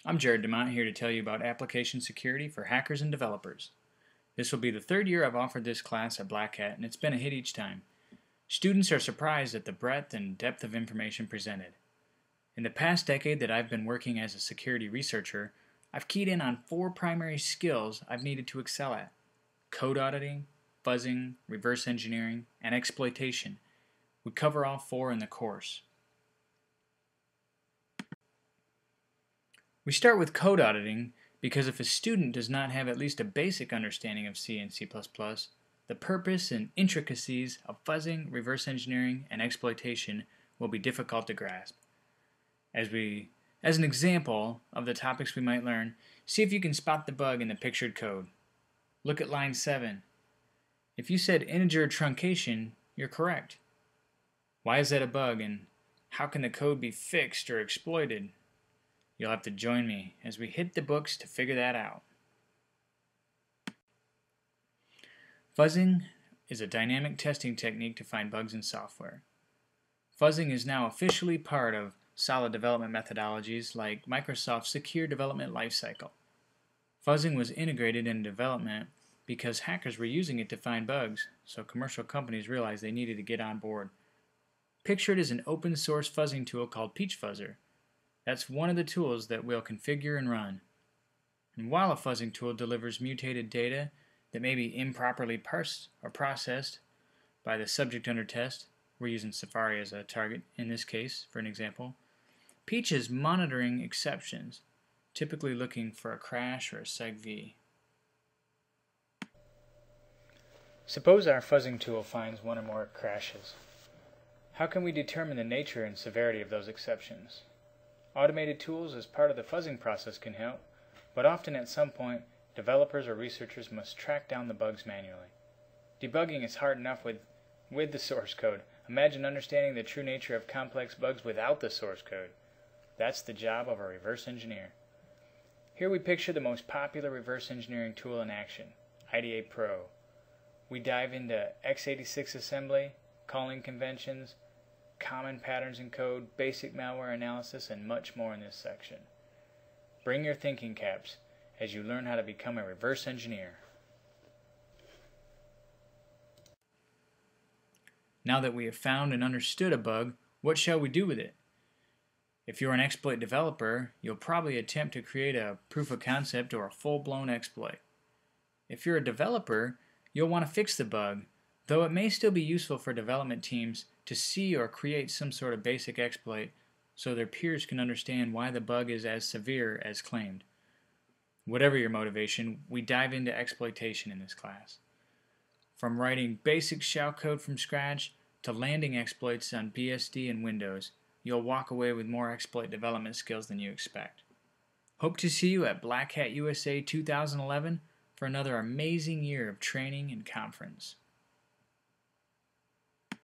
I'm Jared DeMott here to tell you about application security for hackers and developers. This will be the third year I've offered this class at Black Hat, and it's been a hit each time. Students are surprised at the breadth and depth of information presented. In the past decade that I've been working as a security researcher, I've keyed in on 4 primary skills I've needed to excel at: code auditing, fuzzing, reverse engineering, and exploitation. We cover all 4 in the course. We start with code auditing because if a student does not have at least a basic understanding of C and C++, the purpose and intricacies of fuzzing, reverse engineering, and exploitation will be difficult to grasp. As an example of the topics we might learn, see if you can spot the bug in the pictured code. Look at line 7. If you said integer truncation, you're correct. Why is that a bug, and how can the code be fixed or exploited? You'll have to join me as we hit the books to figure that out. Fuzzing is a dynamic testing technique to find bugs in software. Fuzzing is now officially part of solid development methodologies like Microsoft's Secure Development Lifecycle. Fuzzing was integrated in development because hackers were using it to find bugs, so commercial companies realized they needed to get on board. Picture it as an open source fuzzing tool called PeachFuzzer. That's one of the tools that we'll configure and run. And while a fuzzing tool delivers mutated data that may be improperly parsed or processed by the subject under test, we're using Safari as a target in this case for an example, Peach is monitoring exceptions, typically looking for a crash or a SegV. Suppose our fuzzing tool finds one or more crashes. How can we determine the nature and severity of those exceptions? Automated tools as part of the fuzzing process can help, but often at some point, developers or researchers must track down the bugs manually. Debugging is hard enough with the source code. Imagine understanding the true nature of complex bugs without the source code. That's the job of a reverse engineer. Here we picture the most popular reverse engineering tool in action, IDA Pro. We dive into x86 assembly, calling conventions, common patterns in code, basic malware analysis, and much more in this section. Bring your thinking caps as you learn how to become a reverse engineer. Now that we have found and understood a bug, what shall we do with it? If you're an exploit developer, you'll probably attempt to create a proof of concept or a full-blown exploit. If you're a developer, you'll want to fix the bug, though it may still be useful for development teams to see or create some sort of basic exploit so their peers can understand why the bug is as severe as claimed. Whatever your motivation, we dive into exploitation in this class. From writing basic shell code from scratch to landing exploits on BSD and Windows, you'll walk away with more exploit development skills than you expect. Hope to see you at Black Hat USA 2011 for another amazing year of training and conference.